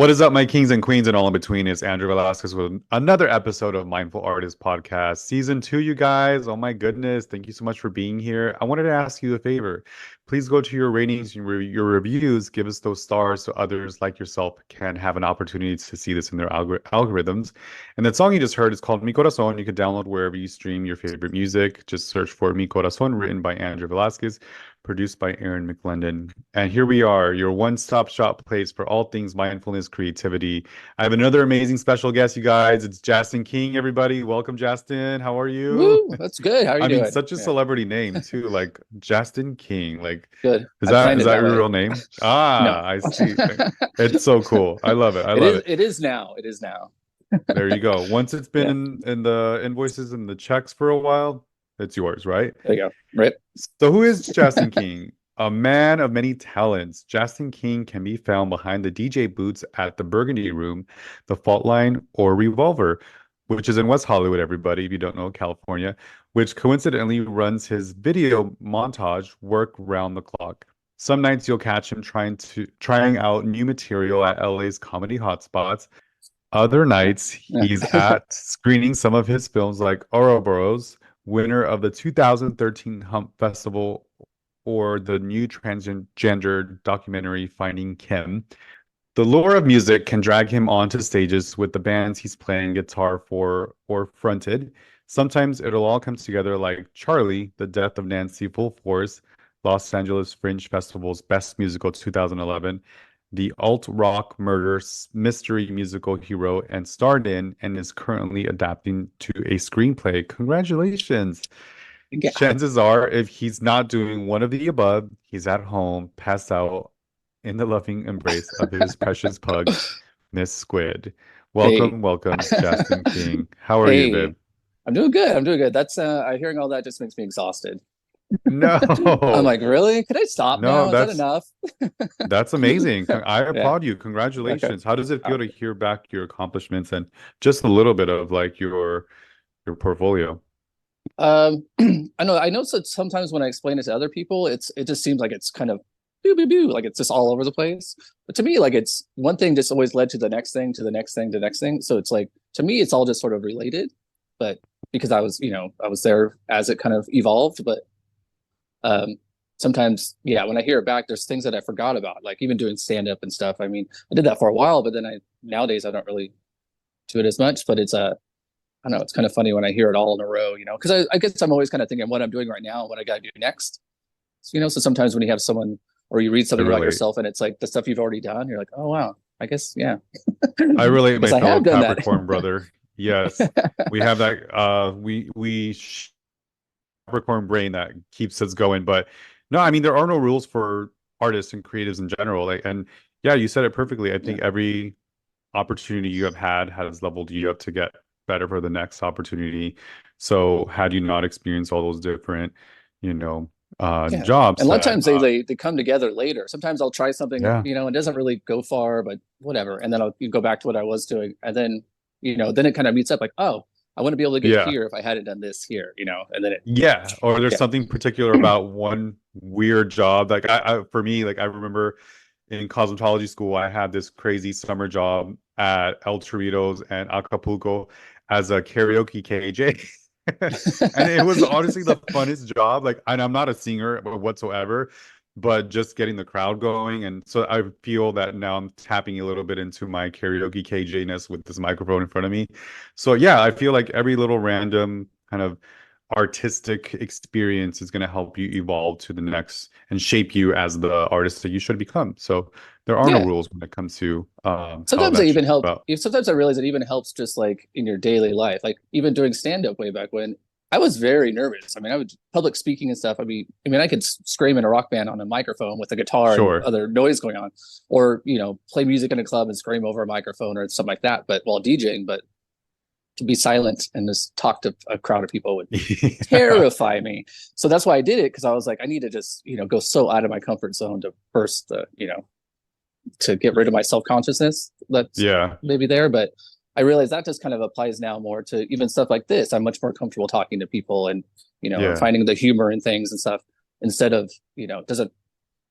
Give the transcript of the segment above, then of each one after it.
What is up, my kings and queens and all in between? It's Andrew Velasquez with another episode of Mindful Artist Podcast, Season 2, you guys. Oh my goodness. Thank you so much for being here. I wanted to ask you a favor. Please go to your ratings, your reviews, give us those stars so others like yourself can have an opportunity to see this in their algorithms. And that song you just heard is called Mi Corazón. You can download wherever you stream your favorite music. Just search for Mi Corazón, written by Andrew Velasquez, produced by Aaron McLendon. And here we are, your one-stop shop place for all things mindfulness, creativity. I have another amazing special guest, you guys. It's Jasten King, everybody. Welcome, Jasten. How are you? Woo, that's good. How are you I mean, doing? such a Yeah, celebrity name too, like Jasten King. Like, good. is I that planned is it that that your way. real name? No. I see. It's so cool. I love it. I It love is it. it is now. It is now. There you go. Once it's been Yeah, in the invoices and the checks for a while, it's yours, right? there you go. Right. So who is Jasten King? A man of many talents, Jasten King can be found behind the DJ booths at the Burgundy Room, the Faultline, or Revolver, which is in West Hollywood, everybody, if you don't know, California, which coincidentally runs his video montage work round the clock. Some nights you'll catch him trying out new material at LA's comedy hotspots. Other nights, Yeah. he's at screening some of his films like Ouroboros, winner of the 2013 Hump Festival, or the new transgender documentary Finding Kim. The lure of music can drag him onto stages with the bands he's playing guitar for or fronted. Sometimes it'll all come together like Charlie, the Death of Nancy Fullforce, Los Angeles Fringe Festival's Best Musical 2011, the alt-rock murder mystery musical hero, and starred in and is currently adapting to a screenplay. Congratulations. Yeah. Chances are, if he's not doing one of the above, he's at home, passed out in the loving embrace of his precious pug, Miss Squid. Hey. Welcome, welcome, Jasten King. How are you, babe? Hey. I'm doing good. I'm doing good. That's hearing all that just makes me exhausted. I'm No, like, really? Could I stop no, now? Is that enough? that's amazing. I Yeah. applaud you. Okay. Congratulations. How does it Uh, feel to hear back your accomplishments and just a little bit of like your portfolio? I know that sometimes when I explain it to other people, it just seems like it's kind of boo boo boo, like it's just all over the place. But to me, like it's one thing just always led to the next thing, to the next thing, to the next thing. So it's like to me, it's all just sort of related. But because I was there as it kind of evolved. But um sometimes, yeah, when I hear it back, there's things that I forgot about, like even doing stand up and stuff. I mean, I did that for a while, but then I nowadays I don't really do it as much. But it's a I don't know. It's kind of funny when I hear it all in a row, because I guess I'm always kind of thinking what I'm doing right now and what I got to do next. So sometimes when you have someone or you read I something about relate. yourself and it's like the stuff you've already done, you're like, oh, wow, I guess, yeah. I relate, my Because I fellow have done that. Capricorn brother. Yes, we have that. Capricorn brain that keeps us going. But no, I mean there are no rules for artists and creatives in general. Like, and yeah, you said it perfectly. I Yeah. think every opportunity you have had has leveled you up to get better for the next opportunity. So had you not experienced all those different, you know, Yeah. And jobs a lot of that times they come together later. Sometimes I'll try something, yeah, it doesn't really go far, but whatever. And then I'll go back to what I was doing. And then, then it kind of meets up like, oh, I want to be able to get yeah, here if I hadn't done this here, and then it, yeah. Or there's yeah. something particular about one weird job. Like for me, like I remember in cosmetology school, I had this crazy summer job at El Torritos and Acapulco as a karaoke KJ. And it was honestly the funnest job. Like, and I'm not a singer whatsoever, but just getting the crowd going. And so I feel that now I'm tapping a little bit into my karaoke KJ-ness with this microphone in front of me. So yeah, I feel like every little random kind of artistic experience is going to help you evolve to the next and shape you as the artist that you should become. So there are no Yeah. rules when it comes to how Sometimes they that should even go help. about. Sometimes I realize it even helps just like in your daily life, like even doing stand up way back when. I was very nervous. I mean, I would public speaking and stuff. I could scream in a rock band on a microphone with a guitar and Sure. other noise going on, or play music in a club and scream over a microphone or something like that. But while DJing, but to be silent and just talk to a crowd of people would Yeah. terrify me. So that's why I did it, because I was like, I need to just go so out of my comfort zone to burst to get rid of my self-consciousness that's Yeah. maybe there. But I realize that just kind of applies now more to even stuff like this. I'm much more comfortable talking to people and Yeah. finding the humor in things and stuff, instead of it doesn't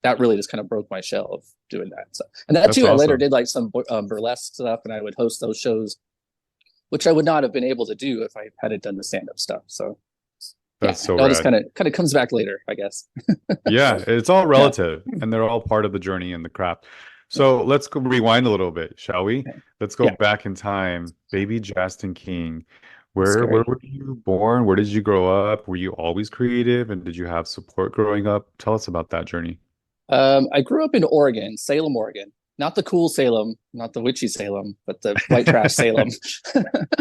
that really just kind of broke my shell of doing that. So, and that That's too, I later awesome. did like some burlesque stuff, and I would host those shows, which I would not have been able to do if I hadn't done the stand up stuff. So yeah, That's so it all just rad. kind of comes back later, I guess. Yeah, it's all Yeah. relative and they're all part of the journey and the craft. So let's go rewind a little bit, shall we? Okay. Let's go Yeah. back in time. Baby Jasten King. Where Scary. were you born? Where did you grow up? Were you always creative and did you have support growing up? Tell us about that journey. I grew up in Oregon, Salem, Oregon. Not the cool Salem, not the witchy Salem, but the white trash Salem.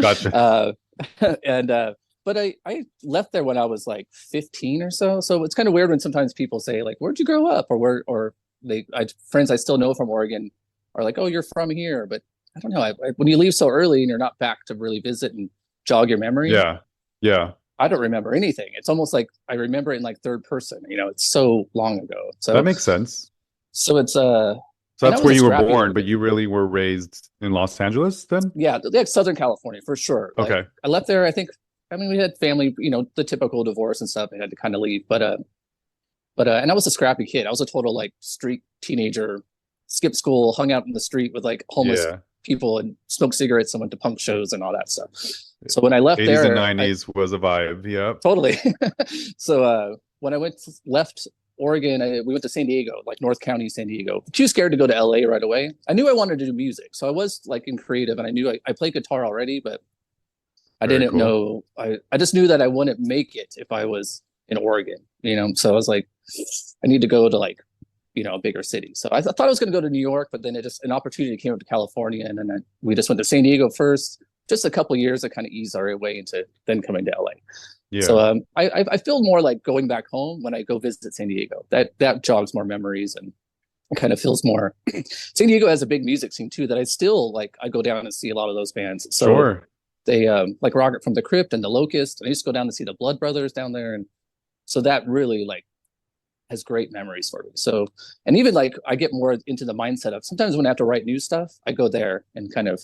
Gotcha. uh, and but I left there when I was like 15 or so. So it's kind of weird when sometimes people say like, "Where'd you grow up?" or where or friends I still know from Oregon are like, "Oh, you're from here," but I don't know. When you leave so early and you're not back to really visit and jog your memory, Yeah. Yeah. I don't remember anything. It's almost like I remember it in like third person. You know, it's so long ago. That So makes sense. so it's So and I that's was where a you were scrappy born, little but kid. you really were raised in Los Angeles then? Yeah, like Southern California for sure. Like Okay. I left there. I mean, we had family, you know, the typical divorce and stuff. I had to kind of leave, and I was a scrappy kid. I was a total like street teenager. Skipped school, hung out in the street with like homeless Yeah. people, and smoked cigarettes and went to punk shows and all that stuff. So when I left 80s and there, I 90s was a vibe. Yep. totally. So when I left Oregon, we went to San Diego, like North County, San Diego. Too scared to go to LA right away. I knew I wanted to do music, so I was like in creative, and I knew I played guitar already, but I Very didn't cool. know. I just knew that I wouldn't make it if I was in Oregon, you know. So I was like, I need to go to like, you know, a bigger city. So I thought I was going to go to New York, but then an opportunity came up to California, and then we just went to San Diego first. Just a couple of years to kind of ease our way into then coming to LA. So Yeah. I feel more like going back home when I go visit San Diego. That jogs more memories and kind of feels more. San Diego has a big music scene too that I still like. I go down and see a lot of those bands. So Sure. they like Rocket from the Crypt and the Locust. And I used to go down to see the Blood Brothers down there, and so that really like has great memories for me. So and even like I get more into the mindset of sometimes when I have to write new stuff, I go there and kind of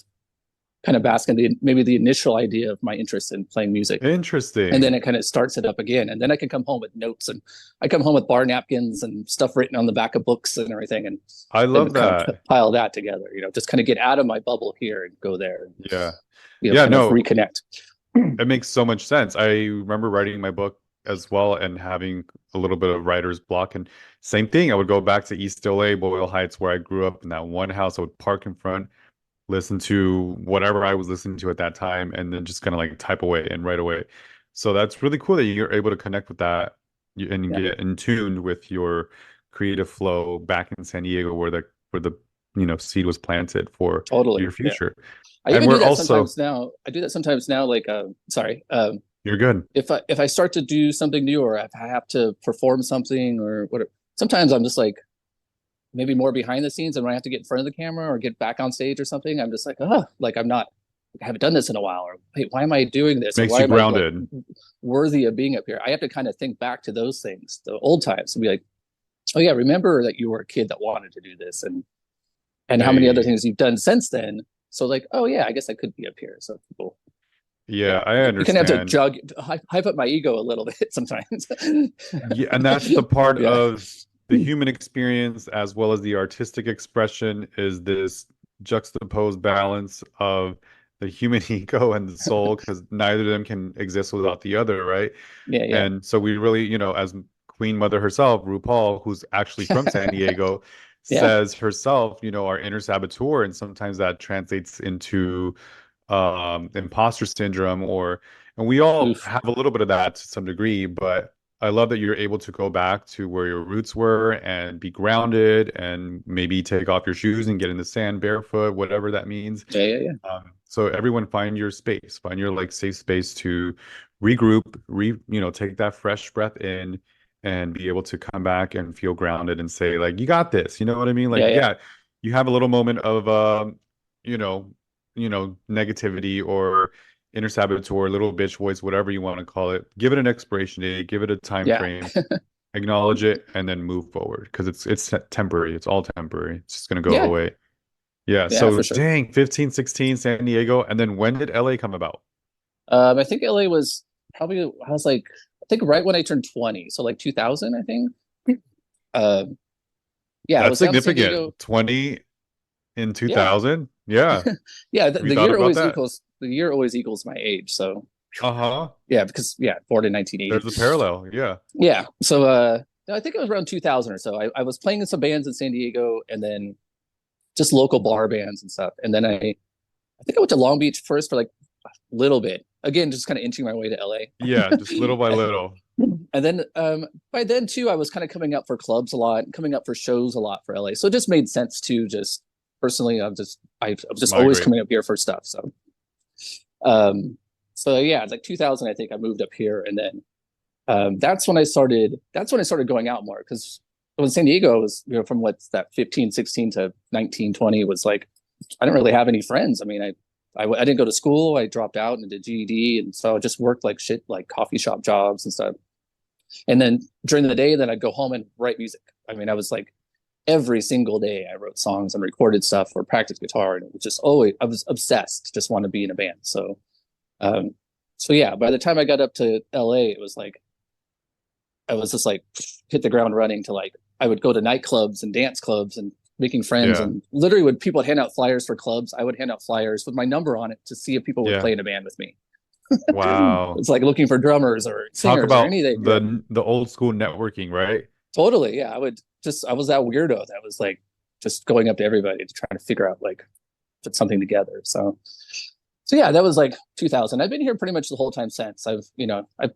bask in maybe the initial idea of my interest in playing music, and then Interesting. it kind of starts it up again, and then I can come home with notes, and I come home with bar napkins and stuff written on the back of books and everything, and I then love kind of that. pile that together, you know, just kind of get out of my bubble here and go there and, Yeah. you know, Yeah, kind of no, reconnect. it makes so much sense. I remember writing my book as well and having a little bit of writer's block. And same thing, I would go back to East LA, Boyle Heights, where I grew up in that one house. I would park in front, listen to whatever I was listening to at that time, and then just kind of like type away and write away. So that's really cool that you're able to connect with that and Yeah, get in tune with your creative flow back in San Diego, where the seed was planted for totally. your Yeah, future. I And even do we're that also, sometimes now. I do that sometimes now, like sorry, you're good. if I start to do something new, or if I have to perform something or whatever, sometimes I'm just like maybe more behind the scenes, and when I have to get in front of the camera or get back on stage or something, I'm just like, oh, like I haven't done this in a while, or hey, why am I doing this, or Makes why you am I like grounded. worthy of being up here? I have to kind of think back to those things, the old times, and be like, oh yeah, remember that you were a kid that wanted to do this, and how many other Hey, things you've done since then. So like, oh yeah, I guess I could be up here. So people, yeah, yeah, I you can have to understand. jug, hype up my ego a little bit sometimes. Yeah, and that's the part Yeah. of the human experience as well as the artistic expression is this juxtaposed balance of the human ego and the soul, because neither of them can exist without the other, right? Yeah, yeah. And so we really, as Queen Mother herself, RuPaul, who's actually from San Diego, Yeah. says herself, our inner saboteur, and sometimes that translates into imposter syndrome and we all Oof. have a little bit of that to some degree, but I love that you're able to go back to where your roots were and be grounded and maybe take off your shoes and get in the sand barefoot, whatever that means. Yeah, yeah, yeah. So everyone find your space, find your like safe space to regroup, take that fresh breath in and be able to come back and feel grounded and say like, you got this. You know what I mean? Like, Yeah, yeah. yeah, you have a little moment of, you know, negativity or inner saboteur, little bitch voice, whatever you want to call it. Give it an expiration date, give it a time Yeah. frame, acknowledge it, and then move forward because it's temporary. It's all temporary. It's just gonna go Yeah. away. Yeah. Yeah, So for sure. dang, 15, 16, San Diego, and then when did LA come about? I think LA was probably, I was like, I think right when I turned 20. So like 2000, I think. Yeah, I That's was down in San significant. Diego. 20 in Yeah. 2000. Yeah. Yeah, Have you thought about that? the year always equals my age. So Uh-huh. yeah, because yeah, born in 1980. There's a parallel. Yeah. Yeah. So I think it was around 2000 or so. I was playing in some bands in San Diego and then just local bar bands and stuff. And then I think I went to Long Beach first for like a little bit. Again, just kind of inching my way to LA. Yeah, just little by little. And then by then too, I was kind of coming up for clubs a lot, coming up for shows a lot for LA. So it just made sense to just personally, I was just always Migrate. coming up here for stuff. Um, so yeah, it's like 2000. I think I moved up here, and then that's when I started. That's when I started going out more because when San Diego was, from what's that 15, 16 to 19, 20 was like I didn't really have any friends. I mean, I didn't go to school. I dropped out and did GED, and so I just worked like shit, like coffee shop jobs and stuff. And then during the day, then I'd go home and write music. I mean, I was like every single day I wrote songs and recorded stuff or practiced guitar, and it was just always I was obsessed, just want to be in a band. Um, so yeah, by the time I got up to LA, it was like I was just like hit the ground running to like I would go to nightclubs and dance clubs and making friends, Yeah. and literally when people would hand out flyers for clubs, I would hand out flyers with my number on it to see if people would Yeah. play in a band with me. Wow. It's like looking for drummers or Talk singers or about anything. the old school networking, right? Totally. Yeah. I was that weirdo that was like just going up to everybody to try to figure out like put something together. So yeah, that was like 2000. I've been here pretty much the whole time since. I've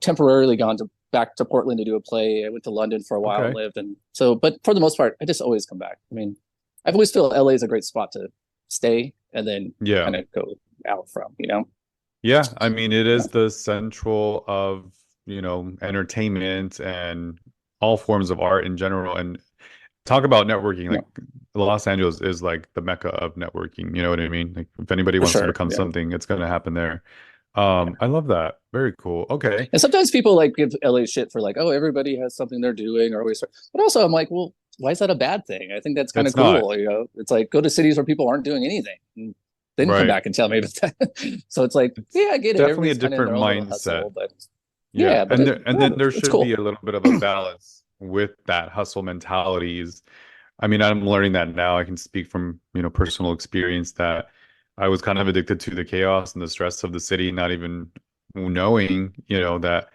temporarily gone back to Portland to do a play. I went to London for a while and Okay. lived. And so, but for the most part, I just always come back. I mean, I've always felt LA is a great spot to stay and then Yeah. kind of go out from. Yeah. I mean, it Yeah. is the central of, entertainment and all forms of art in general. And talk about networking. Yeah, Like Los Angeles is like the mecca of networking. You know what I mean? Like if anybody for wants to sure. become Yeah. something, it's going to happen there. Yeah. I love that. Very cool. Okay. And sometimes people like give LA shit for like, oh, everybody has something they're doing or always, but also I'm like, well, why is that a bad thing? I think that's kind of It's not. cool. It's like go to cities where people aren't doing anything and then come Right. back and tell me about that. So it's like, It's yeah, I get it. definitely a Everybody's kind of in different their own little mindset. hustle, but Yeah. yeah, but And then there it's should be cool. a little bit of a balance with that hustle mentalities. I mean, I'm learning that now. I can speak from, personal experience that I was kind of addicted to the chaos and the stress of the city, not even knowing, that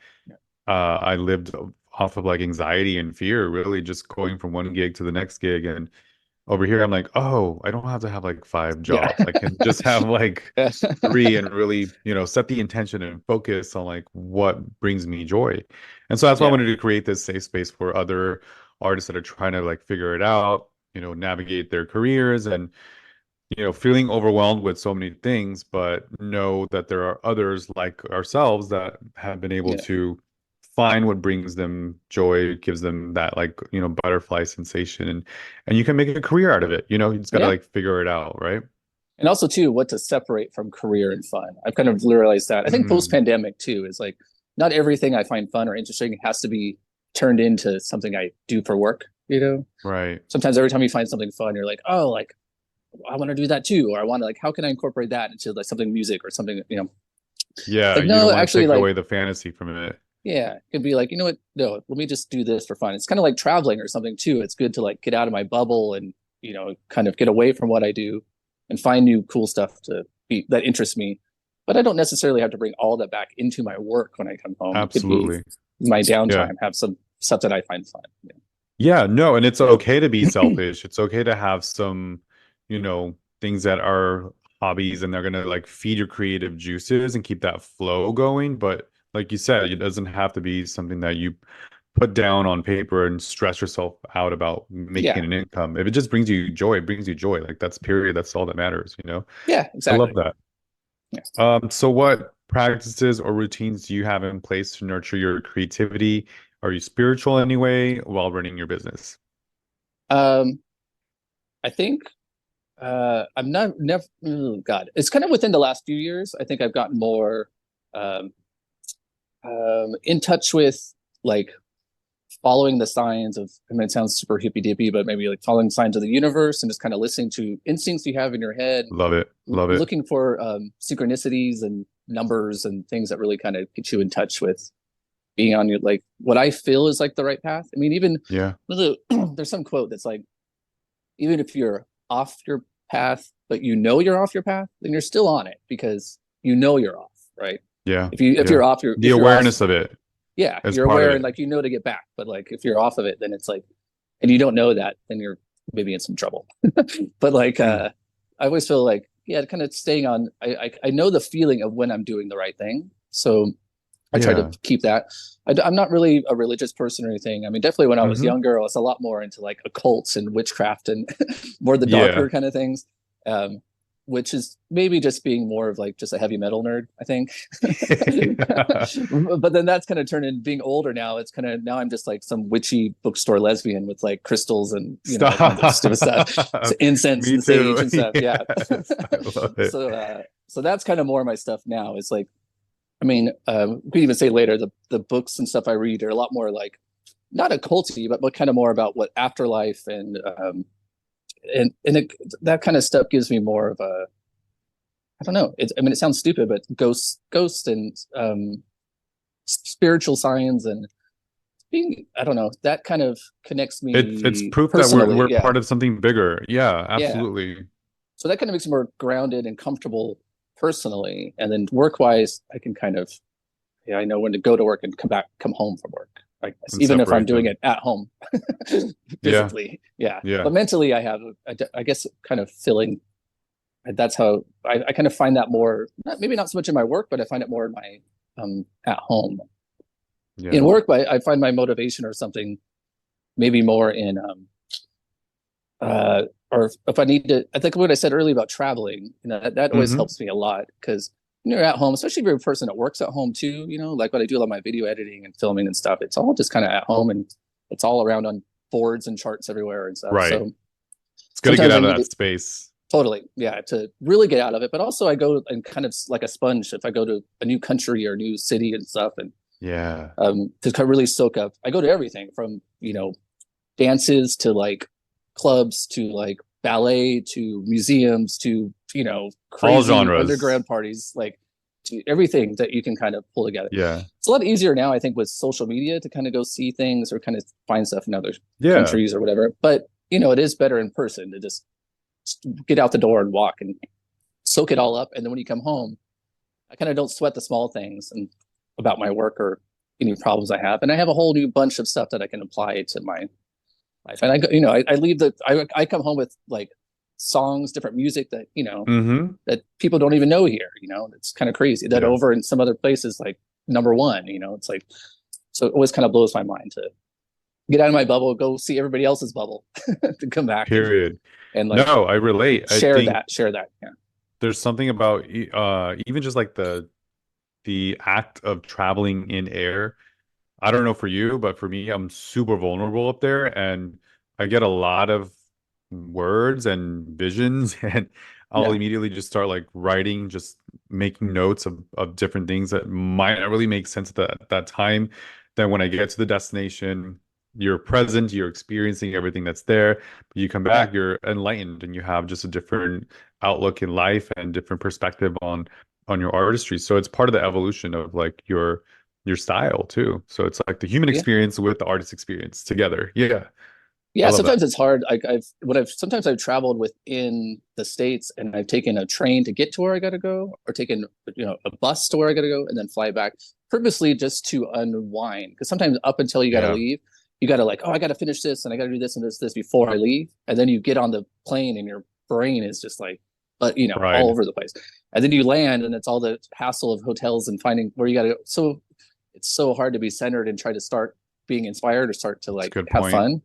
I lived off of like anxiety and fear, really just going from one gig to the next gig. And over here, I'm like, oh, I don't have to have like five Yeah. jobs. I can just have like Yeah. three and really, set the intention and focus on like what brings me joy. And so that's why I Yeah. wanted to create this safe space for other artists that are trying to like figure it out, navigate their careers and, feeling overwhelmed with so many things, but know that there are others like ourselves that have been able Yeah. to find what brings them joy, gives them that like, butterfly sensation and you can make a career out of it. You just got to Yeah. like figure it out, right? And also too, what to separate from career and fun. I've kind of realized that. I think Mm, post-pandemic too is like not everything I find fun or interesting has to be turned into something I do for work. right. Sometimes every time you find something fun, you're like, oh, like I want to do that too, or I want to like, how can I incorporate that into like something music or something. Yeah, Like you no, don't want to actually, take like away the fantasy from it. yeah, it could be like, you know what? No, let me just do this for fun. It's kind of like traveling or something too. It's good to like get out of my bubble and kind of get away from what I do and find new cool stuff that interests me. But I don't necessarily have to bring all that back into my work when I come home. It could be Absolutely. my Yeah. downtime, have some stuff that I find fun. Yeah. Yeah, no, and it's okay to be selfish. It's okay to have some, things that are hobbies and they're gonna like feed your creative juices and keep that flow going. But like you said, it doesn't have to be something that you put down on paper and stress yourself out about making Yeah. an income. If it just brings you joy, it brings you joy. Like that's period. That's all that matters. Yeah, I love exactly. that. Yeah. So what practices or routines do you have in place to nurture your creativity? Are you spiritual anyway while running your business? Um, I think I'm not never oh, God. It's kind of within the last few years. I think I've gotten more um in touch with like following the signs of, I mean, it sounds super hippy dippy, but maybe like following signs of the universe and just kind of listening to instincts you have in your head, Love it. Love it. looking for synchronicities and numbers and things that really kind of get you in touch with being on your, like what I feel is like the right path. I mean, even Yeah. there's some quote that's like, even if you're off your path, but you're off your path, then you're still on it because you're off, right? Yeah. If you're off, The if you're off, awareness of it yeah, as you're part of aware and it. like to get back. But like if you're off of it, then it's like, and you don't know that, then you're maybe in some trouble. But like Mm. I always feel like, yeah, kind of staying on. I know the feeling of when I'm doing the right thing, so I try to Yeah. keep that. I'm not really a religious person or anything. I mean, definitely when I was Hmm. younger, I was a lot more into like occults and witchcraft and more the Yeah. darker kind of things, um, which is maybe just being more of like just a heavy metal nerd, I think. But then that's kind of turned into being older now. It's kind of now I'm just like some witchy bookstore lesbian with like crystals and all kinds of stupid stuff, so Stop. incense Me and sage too. and stuff. Yeah. Yes, I love it. So that's kind of more my stuff now. It's like I mean, we could even say later the books and stuff I read are a lot more like not occulty, but kind of more about what afterlife and that kind of stuff gives me more of a I don't know. I mean, it sounds stupid, but ghosts and spiritual signs and being I don't know that kind of connects It's me proof that personally. we're Yeah, part of something bigger. Yeah, yeah. absolutely. So that kind of makes me more grounded and comfortable personally, and then work wise, I can kind of yeah, I know when to go to work and come home from work. I guess, And even if I'm separate doing them. it at home Yeah, physically. Yeah. yeah. But mentally, I guess, kind of feeling that's how I kind of find that more, maybe not so much in my work, but I find it more in my at home. In Yeah. work, I find my motivation or something maybe more in, or if I need to, I think what I said earlier about traveling, that always Hmm. helps me a lot because you're at home, especially if you're a person that works at home too, like what I do a lot of my video editing and filming and stuff. It's all just kind of at home and it's all around on boards and charts everywhere and stuff. Right. So It's good to get sometimes I out of need that to space. totally, yeah, to really get out of it. But also I go and kind of like a sponge if I go to a new country or a new city and stuff and Yeah. to kind of really soak up. I go to everything from, dances to like clubs to like ballet to museums to All crazy genres. underground parties like to everything that you can kind of pull together. Yeah. It's a lot easier now I think with social media to kind of go see things or kind of find stuff in other Yeah. countries or whatever, but it is better in person to just get out the door and walk and soak it all up, and then when you come home I kind of don't sweat the small things and about my work or any problems I have, and I have a whole new bunch of stuff that I can apply to my life. And I leave I come home with like songs, different music that Hmm. that people don't even know here. It's kind of crazy that Yeah. over in some other places like number one. It's like so it always kind of blows my mind to get out of my bubble, go see everybody else's bubble, to come back Period. and like No, I relate. I think share that. Yeah, there's something about even just like the act of traveling in air. I don't know for you, but for me, I'm super vulnerable up there and I get a lot of words and visions and I'll yeah, immediately just start like writing, just making notes of different things that might not really make sense at that time. Then when I get to the destination, you're present, you're experiencing everything that's there, but you come yeah, back, you're enlightened and you have just a different outlook in life and different perspective on your artistry. So it's part of the evolution of like your style too. So it's like the human yeah. experience with the artist experience together. Yeah, I Yeah, love that. sometimes it's hard. I've traveled within the states and I've taken a train to get to where I got to go, or taken a bus to where I got to go, and then fly back purposely just to unwind. Because sometimes up until you got to Yeah, leave, you got to like, oh, I got to finish this and I got to do this and this before I leave, and then you get on the plane and your brain is just like, but all pride. over the place, and then you land and it's all the hassle of hotels and finding where you got to go. So it's so hard to be centered and try to start being inspired or start to That's a like good have point. fun.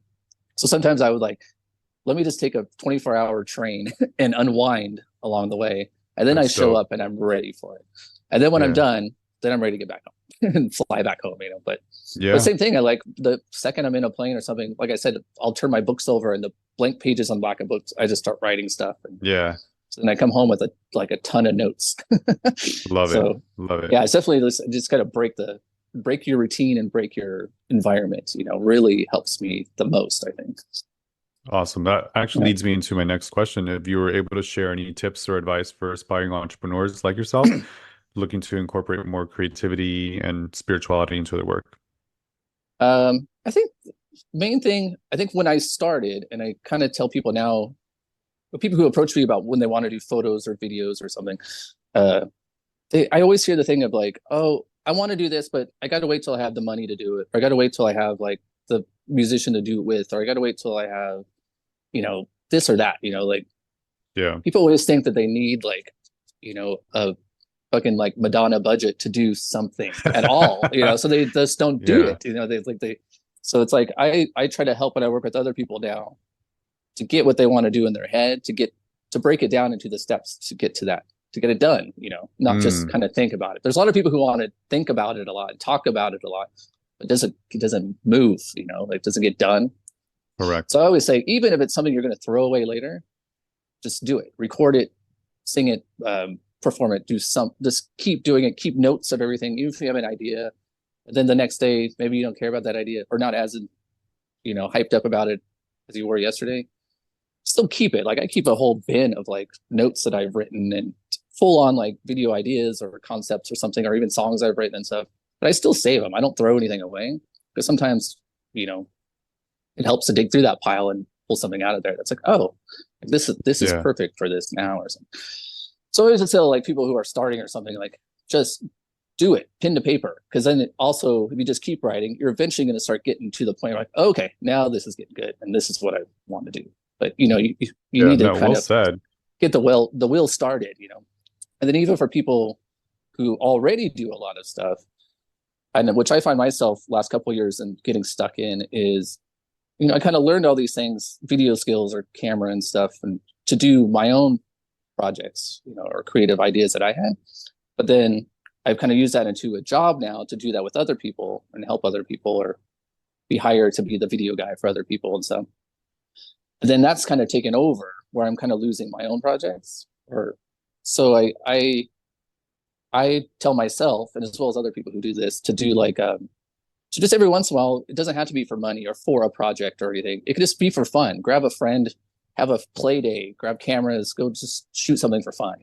So sometimes I would like, let me just take a 24-hour train and unwind along the way. And then I That's show dope. up and I'm ready for it. And then when I'm Yeah. done, then I'm ready to get back home and fly back home, But Yeah. same thing. I like the second I'm in a plane or something, like I said, I'll turn my books over and the blank pages on back of books, I just start writing stuff. And Yeah. then I come home with a ton of notes. Love it. So Love it. yeah, it's definitely just gotta break your routine and break your environment, really helps me the most, I think. Awesome. That actually Yeah. leads me into my next question. If you were able to share any tips or advice for aspiring entrepreneurs like yourself, looking to incorporate more creativity and spirituality into their work. I think Main thing, I think when I started, and I kind of tell people now, people who approach me about when they want to do photos or videos or something, uh, I always hear the thing of like, oh, I want to do this, but I got to wait till I have the money to do it, or I got to wait till I have like the musician to do it with, or I got to wait till I have, this or that, like Yeah. people always think that they need like, a fucking like Madonna budget to do something at all, so they just don't do Yeah. it, so it's like I try to help when I work with other people now to get what they want to do in their head, to break it down into the steps to get to that, to get it done, not just Mm, kind of think about it. There's a lot of people who want to think about it a lot and talk about it a lot, but it doesn't move, like doesn't get done. correct. So I always say, even if it's something you're going to throw away later, just do it, record it, sing it, perform it, just keep doing it, keep notes of everything, even if you have an idea. And then the next day, maybe you don't care about that idea or not as, hyped up about it as you were yesterday. Still keep it. Like I keep a whole bin of like notes that I've written and full on like video ideas or concepts or something, or even songs I've written and stuff. But I still save them. I don't throw anything away because sometimes, it helps to dig through that pile and pull something out of there that's like, oh, this is Yeah. perfect for this now or something. So I always tell like people who are starting or something, like just do it, pen to paper, because then it also, if you just keep writing, you're eventually going to start getting to the point where like, okay, now this is getting good and this is what I want to do. But you Yeah. need to No, kind well of said. get the wheel started, and then even for people who already do a lot of stuff, and which I find myself last couple of years and getting stuck in is, I kind of learned all these things, video skills or camera and stuff, and to do my own projects, or creative ideas that I had. But then I've kind of used that into a job now to do that with other people and help other people, or be hired to be the video guy for other people and stuff. And then that's kind of taken over where I'm kind of losing my own projects. Or so I tell myself, and as well as other people who do this, to do like so just every once in a while, it doesn't have to be for money or for a project or anything. It could just be for fun. Grab a friend, have a play day, grab cameras, go just shoot something for fun.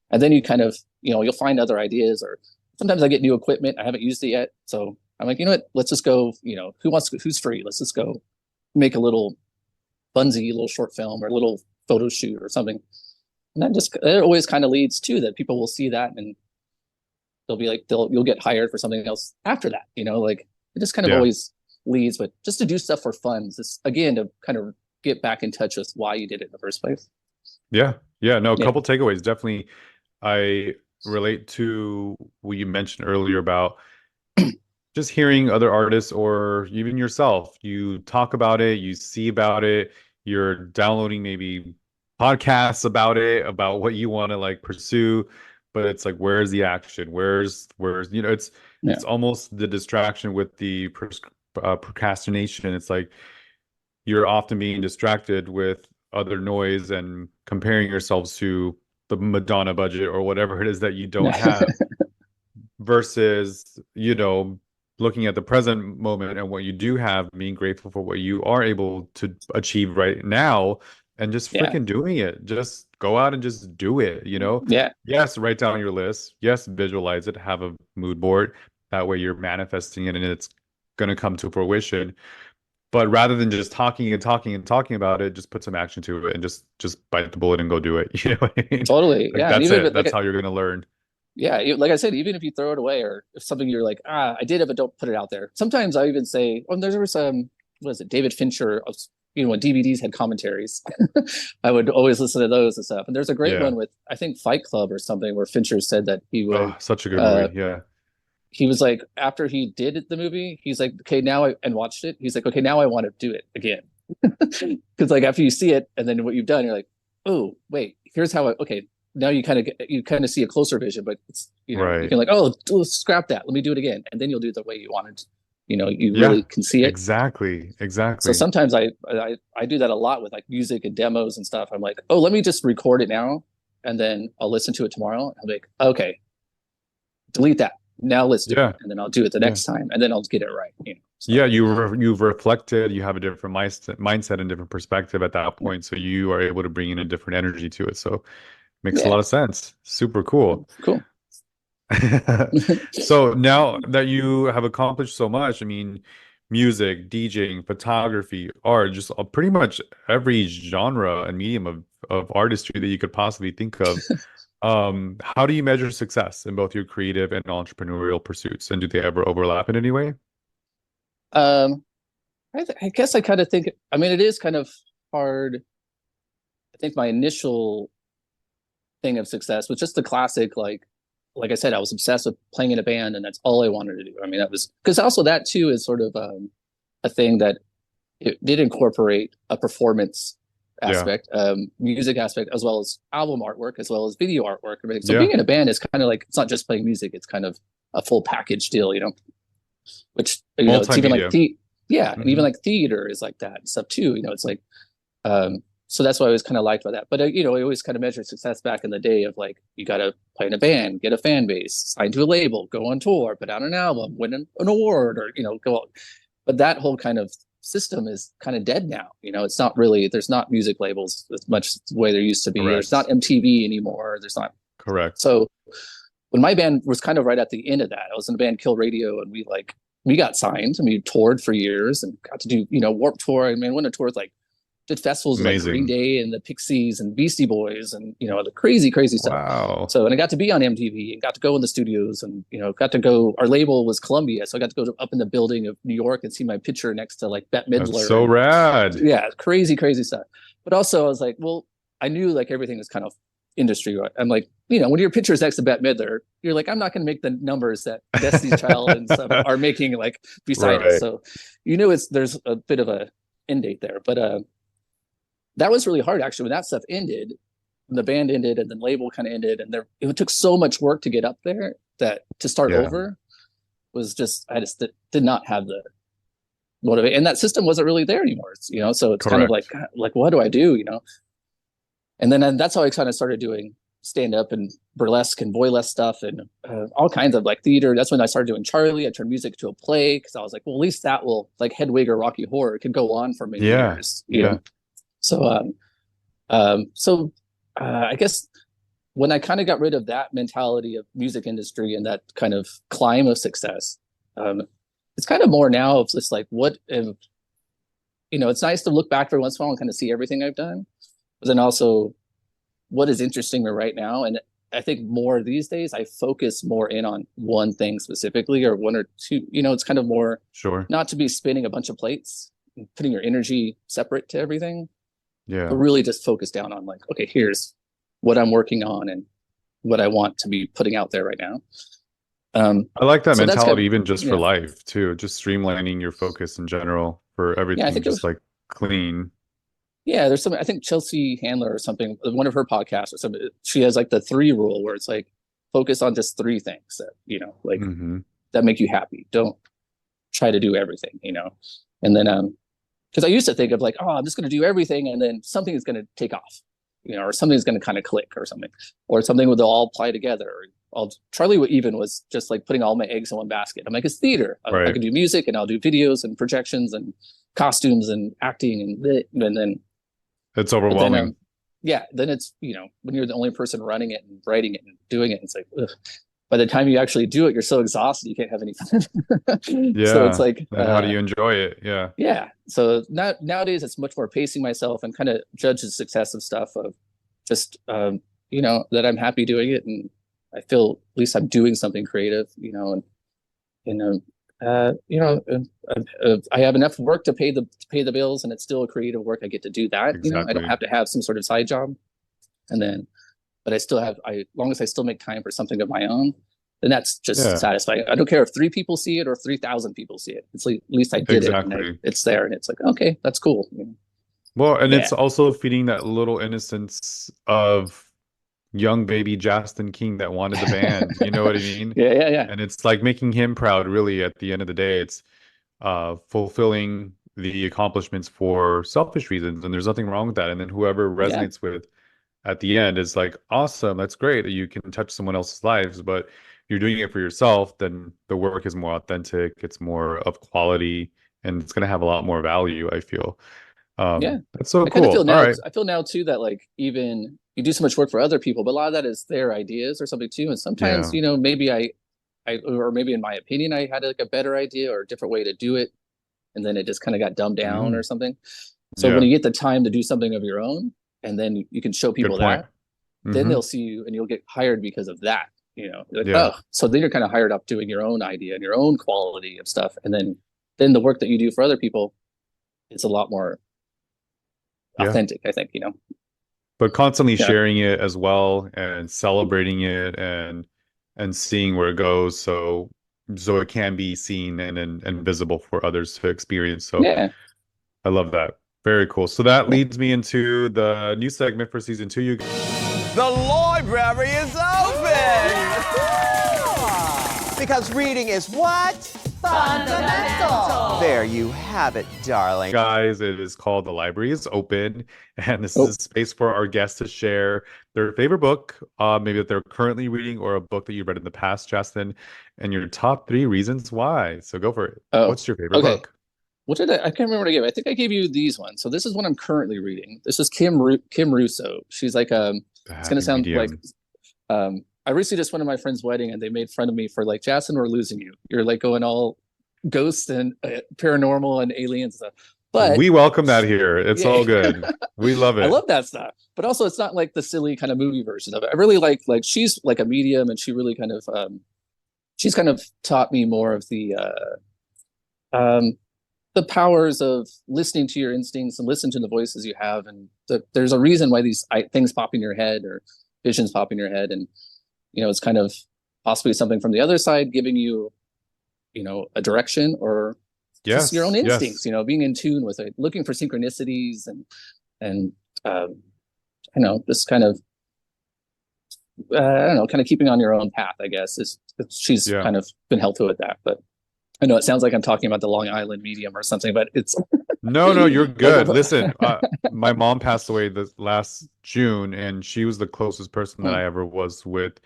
And then you kind of, you'll find other ideas, or sometimes I get new equipment. I haven't used it yet. So I'm like, you know what, let's just go, who's free? Let's just go make a little bunsy little short film or a little photo shoot or something. And that just, it always kind of leads to that people will see that and they'll be like, you'll get hired for something else after that, like it just kind of Yeah. always leads, but just to do stuff for fun, just again, to kind of get back in touch with why you did it in the first place. Yeah. Yeah. No, a Yeah. couple takeaways. Definitely, I relate to what you mentioned earlier about just hearing other artists or even yourself. You talk about it, you see about it, you're downloading maybe podcasts about it, about what you want to like pursue, but it's like, where's the action? Where's, Yeah. it's almost the distraction with the procrastination. It's like you're often being distracted with other noise and comparing yourselves to the Madonna budget or whatever it is that you don't have versus, looking at the present moment and what you do have, being grateful for what you are able to achieve right now and just Yeah. freaking doing it. Just go out and just do it. Yeah. Yes, write down your list. Yes, visualize it, have a mood board. That way you're manifesting it and it's going to come to fruition. But rather than just talking and talking and talking about it, just put some action to it and just bite the bullet and go do it. You know what I mean? Totally. Like Yeah. And that's even if it. it, That's how you're going to learn. yeah, like I said, even if you throw it away, or if something you're like, I did it, but don't put it out there. Sometimes I even say, oh, there was what is it, David Fincher, when DVDs had commentaries, I would always listen to those and stuff. And there's a great Yeah. one with, I think, Fight Club or something, where Fincher said that Oh, such a good uh, movie. Yeah. he was like, after he did the movie, he's like, okay, and watched it. He's like, okay, now I want to do it again. Because like after you see it and then what you've done, you're like, oh, wait, here's how okay, now you kind of see a closer vision, but it's, you Right. can like, oh, scrap that, let me do it again, and then you'll do it the way you wanted. You Yeah. really can see it. Exactly. So Exactly. sometimes I do that a lot with like music and demos and stuff. I'm like, oh, let me just record it now, and then I'll listen to it tomorrow. I'm like, okay, delete that. Now let's do it, Yeah. and then I'll do it the Yeah. next time, and then I'll get it right. So Yeah, you've reflected, you have a different mindset and different perspective at that yeah, point, so you are able to bring in a different energy to it. So makes a yeah, lot of sense. Super cool. cool. So now that you have accomplished so much, I mean, music, DJing, photography, art, just pretty much every genre and medium of artistry that you could possibly think of. How do you measure success in both your creative and entrepreneurial pursuits? And do they ever overlap in any way? Um, I guess I kind of think, I mean, it is kind of hard. I think my initial thing of success was just the classic, like I said, I was obsessed with playing in a band, and that's all I wanted to do. I mean, that was because also that too is sort of a thing that it did incorporate a performance Yeah. aspect, music aspect, as well as album artwork, as well as video artwork. Everything. So Yeah. being in a band is kind of like it's not just playing music; it's kind of a full package deal, you know. Which it's even like Multimedia. yeah, and even Hmm. like theater is like that and stuff too. It's like so that's what I was kind of liked by that. But I always kind of measured success back in the day of like you got to play in a band, get a fan base, sign to a label, go on tour, put out an album, win an award, or go on. But that whole kind of system is kind of dead now. It's not really there's not music labels as much the way there used to be. There's not Correct. MTV anymore. There's not Correct. so when my band was kind of right at the end of that. I was in a band Kill Radio, and we got signed and we toured for years and got to do Warp Tour. I mean, went on tour with like did festivals with like Green Amazing. Day and the Pixies and Beastie Boys and the crazy stuff. Wow. So and I got to be on MTV and got to go in the studios and got to go. Our label was Columbia, so I got to go up in the building of New York and see my picture next to like Bette That's Midler so and rad. yeah, crazy stuff. But also I was like, well, I knew like everything was kind of industry. Right? I'm like, when your picture is next to Bette Midler, you're like, I'm not going to make the numbers that Destiny's Child and some are making like beside us. Right. So there's a bit of a end date there, but that was really hard actually when that stuff ended. When the band ended and the label kind of ended, and it took so much work to get up there that to start Yeah. over was just I just did not have the motivate, and that system wasn't really there anymore. So it's kind of Correct. like what do I do? And then that's how I kind of started doing stand up and burlesque and boylesque stuff and all kinds of like theater. That's when I started doing Charlie. I turned music to a play because I was like, well, at least that will like Hedwig or Rocky Horror could go on for many Yeah. years. Yeah. So I guess when I kind of got rid of that mentality of music industry and that kind of climb of success, it's kind of more now of just like what if it's nice to look back for once in a while and kind of see everything I've done, but then also what is interesting right now. And I think more these days I focus more in on one thing specifically or one or two. It's kind of more Sure. not to be spinning a bunch of plates and putting your energy separate to everything, but Yeah. really just focus down on like, okay, here's what I'm working on and what I want to be putting out there right now. I like that So that's kind mentality of, even just for yeah, life too. Just streamlining your focus in general for yeah. I everything, think it just was, like clean. yeah. There's some. I think Chelsea Handler or something. One of her podcasts or something. She has like the three rule where it's like focus on just three things that like Hmm. that make you happy. Don't try to do everything. And then because I used to think of like, oh, I'm just going to do everything, and then something is going to take off, or something's going to kind of click, or something, or something will all apply together. Or Charlie even was just like putting all my eggs in one basket. I'm like, it's theater. I Right. can do music, and I'll do videos and projections and costumes and acting, and then It's but then overwhelming. yeah, then it's when you're the only person running it and writing it and doing it, it's like ugh. By the time you actually do it, you're so exhausted you can't have any fun. So it's Yeah. like And how do you enjoy it? Yeah. yeah. So nowadays it's much more pacing myself and kind of judge the success of stuff of just that I'm happy doing it and I feel at least I'm doing something creative, and I have enough work to pay the bills and it's still a creative work. I get to do that. I don't Exactly. have to have some sort of side job, and then but I still have as long as I still make time for something of my own, then that's just Yeah. satisfying. I don't care if 3 people see it or 3,000 people see it. It's like at least I did it and Exactly. it's there and it's like okay, that's cool. Well, and Yeah, it's also feeding that little innocence of young baby Jasten King that wanted the band. You know what I mean? yeah. And it's like making him proud, really, at the end of the day. It's fulfilling the accomplishments for selfish reasons, and there's nothing wrong with that. And then whoever Yeah, resonates with at the end is like, awesome, that's great that you can touch someone else's lives, but you're doing it for yourself, then the work is more authentic, it's more of quality, and it's going to have a lot more value, I feel. yeah. That's so I kind of cool. feel All now. right. I feel now too that like even you do so much work for other people, but a lot of that is their ideas or something too. And sometimes Yeah. maybe I or maybe in my opinion I had like a better idea or a different way to do it. and then it just kind of got dumbed down or something. So Yeah. when you get the time to do something of your own, and then you can show people Good point. that, then they'll see you and you'll get hired because of that. Like, Yeah. oh, so then you're kind of hired up doing your own idea and your own quality of stuff, and then the work that you do for other people, it's a lot more authentic, I think. But constantly sharing it as well and celebrating it and seeing where it goes, so it can be seen and visible for others to experience. So Yeah. I love that. Very cool. So that Cool. leads me into the new segment for season 2. The library is open! Because reading is what? Fundamental! There you have it, darling. Guys, it is called The Library is Open, and this is a space for our guests to share their favorite book, maybe that they're currently reading, or a book that you read in the past, Jasten, and your top 3 reasons why. So go for it. What's your favorite book? What did I can't remember what I gave. I think I gave you these ones. So this is one I'm currently reading. This is Kim Russo. She's like it's gonna sound like I recently just went to my friend's wedding and they made fun of me for like, Jasten, we're losing you. You're like going all ghosts and paranormal and alien stuff. But we welcome that here. It's all good. We love it. I love that stuff. But also it's not like the silly kind of movie version of it. I really like she's like a medium, and she really kind of she's kind of taught me more of the powers of listening to your instincts and listen to the voices you have, and there's a reason why these things pop in your head or visions pop in your head, and it's kind of possibly something from the other side giving you a direction, or just your own instincts, being in tune with it, looking for synchronicities and this kind of kind of keeping on your own path, I guess. She's kind of been helpful with that. But I know it sounds like I'm talking about the Long Island medium or something, but it's no, you're good. Listen, my mom passed away this last June, and she was the closest person that I ever was with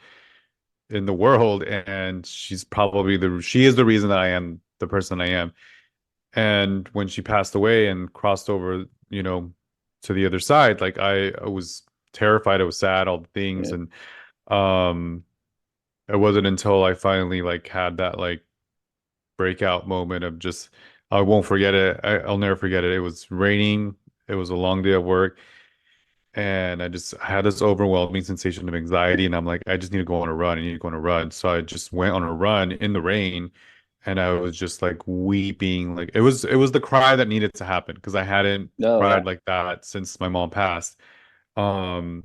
in the world, and she's probably she is the reason that I am the person I am. And when she passed away and crossed over, to the other side, like I was terrified, I was sad, all the things, and it wasn't until I finally like had that like breakout moment of just, I won't forget it. I'll never forget it. It was raining. It was a long day of work. And I had this overwhelming sensation of anxiety. And I'm like, I just need to go on a run. I need to go on a run. So I just went on a run in the rain. And I was just like weeping. Like it was the cry that needed to happen, because I hadn't cried like that since my mom passed. And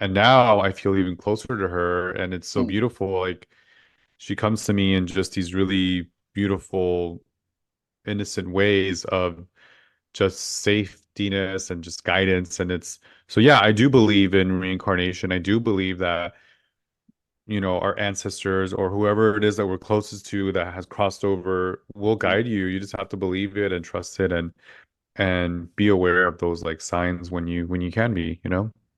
now I feel even closer to her. And it's so beautiful. Like she comes to me in just these really beautiful, innocent ways of just safetiness and just guidance. And it's so, yeah, I do believe in reincarnation. I do believe that our ancestors or whoever it is that we're closest to that has crossed over will guide you. You just have to believe it and trust it, and be aware of those like signs when you can be.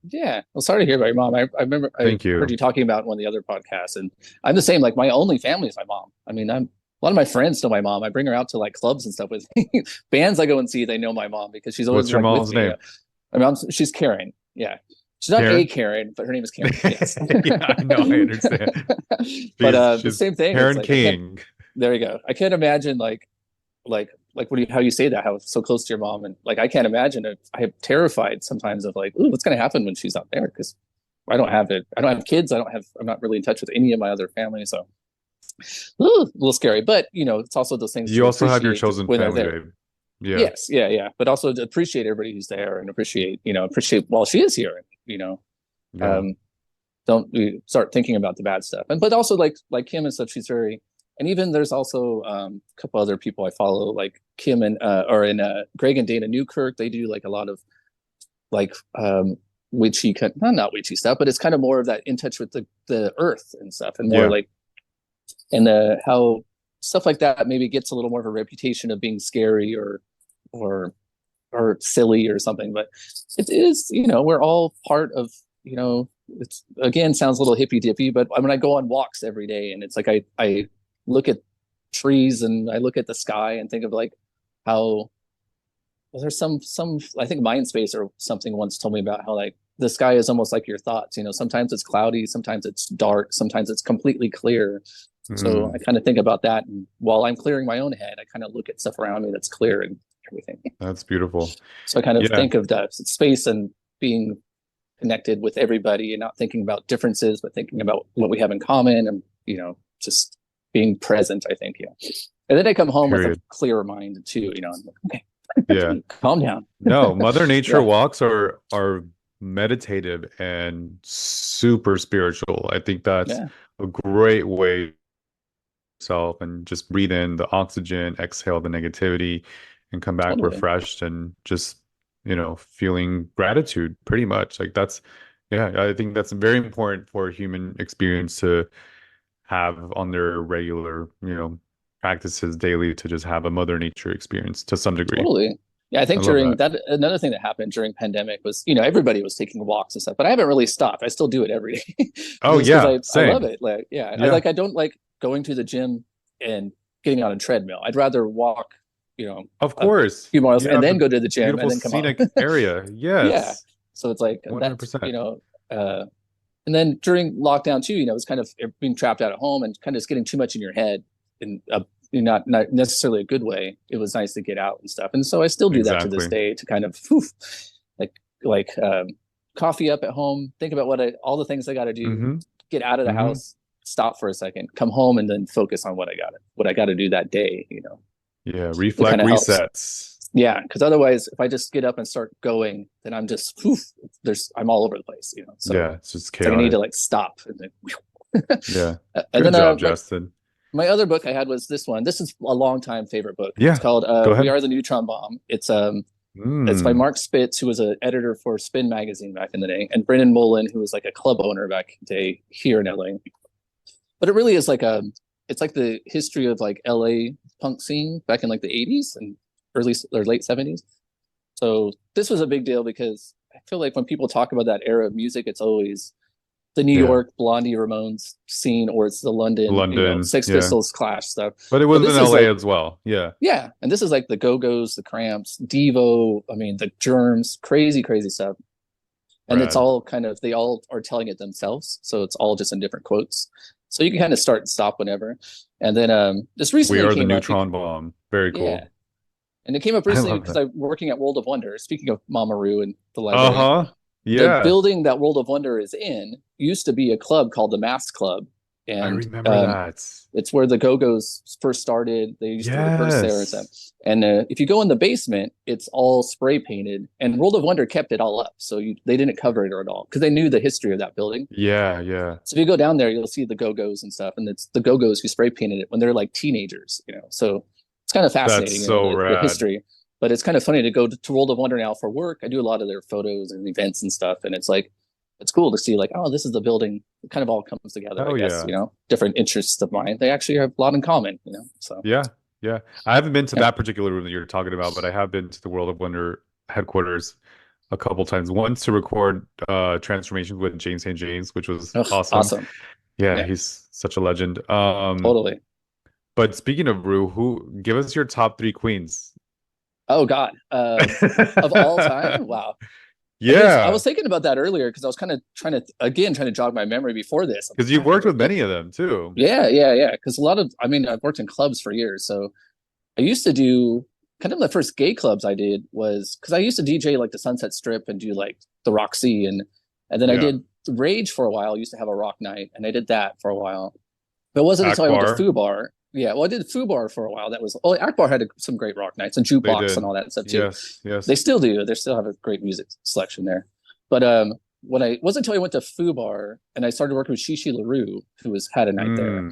Yeah. Well, sorry to hear about your mom. I remember I heard you talking about one of the other podcasts, and I'm the same. Like my only family is my mom. I mean, a lot of my friends know my mom. I bring her out to like clubs and stuff with me. Bands I go and see, they know my mom because she's always. What's your mom's name? My mom's, she's Karen. Yeah. She's not a Karen, but her name is Karen. Yes. Yeah, I know. I understand. But the same thing. Karen like, King. There you go. I can't imagine like how you say that, how it's so close to your mom, and like I can't imagine it. I am terrified sometimes of like, ooh, what's going to happen when she's not there, because I don't have kids. I'm not really in touch with any of my other family, so ooh, a little scary. But it's also those things you also have your chosen family, babe. Yeah. Yes, yeah. But also to appreciate everybody who's there, and appreciate while she is here, don't start thinking about the bad stuff. But also like Kim and stuff, she's very. And even there's also a couple other people I follow, like Kim and Greg and Dana Newkirk. They do like a lot of like witchy, not witchy stuff, but it's kind of more of that in touch with the earth and stuff, and more like, and how stuff like that maybe gets a little more of a reputation of being scary or silly or something. But it is, we're all part of, it's, again, sounds a little hippy dippy, but when I go on walks every day, and it's like I look at trees and I look at the sky and think of like how there's some I think Mindspace or something once told me about how like the sky is almost like your thoughts. Sometimes it's cloudy, sometimes it's dark, sometimes it's completely clear. So I kind of think about that, and while I'm clearing my own head, I kind of look at stuff around me that's clear and everything. That's beautiful. So I kind of Yeah. think of the space and being connected with everybody, and not thinking about differences, but thinking about what we have in common, and just being present. I think, and then I come home with a clearer mind too. I'm like, okay, calm down. No, Mother Nature walks are meditative and super spiritual. I think that's a great way self, and just breathe in the oxygen, exhale the negativity, and come back refreshed and just feeling gratitude. Pretty much, like that's I think that's very important for a human experience to have on their regular practices daily, to just have a Mother Nature experience to some degree. Totally. Yeah, I think during that, another thing that happened during pandemic was, everybody was taking walks and stuff, but I haven't really stopped. I still do it every day. Oh yeah, I love it. Like, I don't like going to the gym and getting on a treadmill. I'd rather walk, of course, a few miles and then go to the gym and then come scenic on. area. Yes. Yeah. So it's like 100%. And then during lockdown too, it's kind of being trapped out at home and kind of just getting too much in your head, and not necessarily a good way. It was nice to get out and stuff, and so I still do that to this day, to kind of like coffee up at home, think about all the things I got to do, get out of the house, stop for a second, come home, and then focus on what I got to do that day. Reflect, resets. Helps. Yeah, because otherwise, if I just get up and start going, then I'm just I'm all over the place. So it's just chaotic. I need to like stop and then Good job, Jasten. My other book I had was this one. This is a longtime favorite book. Yeah. It's called We Are the Neutron Bomb. It's by Mark Spitz, who was an editor for Spin magazine back in the day, and Brendan Mullen, who was like a club owner back in the day here in LA. But it really is like it's like the history of like LA punk scene back in like the 80s and early or late 70s. So this was a big deal because I feel like when people talk about that era of music, it's always the New York Blondie Ramones scene, or it's the London Sex Pistols, Clash stuff. But it was in LA as well. Yeah. And this is like the Go-Go's, the Cramps, Devo, the Germs, crazy stuff. And it's all they all are telling it themselves. So it's all just in different quotes. So you can kind of start and stop whenever. And then just recently, We Are the Neutron Bomb. Very cool. Yeah. And it came up recently because I'm working at World of Wonder. Speaking of Mama Ru and the library. The building that World of Wonder is in used to be a club called the Mask Club. And I remember that. It's where the Go-Go's first started. They used to rehearse there and stuff. And if you go in the basement, it's all spray painted. And World of Wonder kept it all up. So they didn't cover it at all because they knew the history of that building. Yeah. So if you go down there, you'll see the Go-Go's and stuff. And it's the Go-Go's who spray painted it when they're like teenagers, So it's kind of fascinating. That's so rad. The history. But it's kind of funny to go to World of Wonder now for work. I do a lot of their photos and events and stuff. And it's like, it's cool to see like, oh, this is the building. It kind of all comes together, I guess, different interests of mine. They actually have a lot in common, so. Yeah. I haven't been to that particular room that you're talking about, but I have been to the World of Wonder headquarters a couple times. Once to record Transformations with James St. James, which was awesome. Yeah, he's such a legend. Totally. But speaking of Ru, give us your top 3 queens. Oh God, of all time? Wow. Yeah, I was thinking about that earlier because I was kind of trying to jog my memory before this. Because you've worked with many of them too. Yeah. Because I've worked in clubs for years. So I used to do kind of the first gay clubs I did was because I used to DJ like the Sunset Strip and do like the Roxy and then I did Rage for a while. I used to have a rock night and I did that for a while. But it wasn't until I went to Foo Bar. Yeah, well, I did Foo Bar for a while. Akbar had some great rock nights and jukebox and all that stuff too. Yes. They still do. They still have a great music selection there. But when it wasn't until I went to Foo Bar and I started working with Shishi LaRue, who had a night there,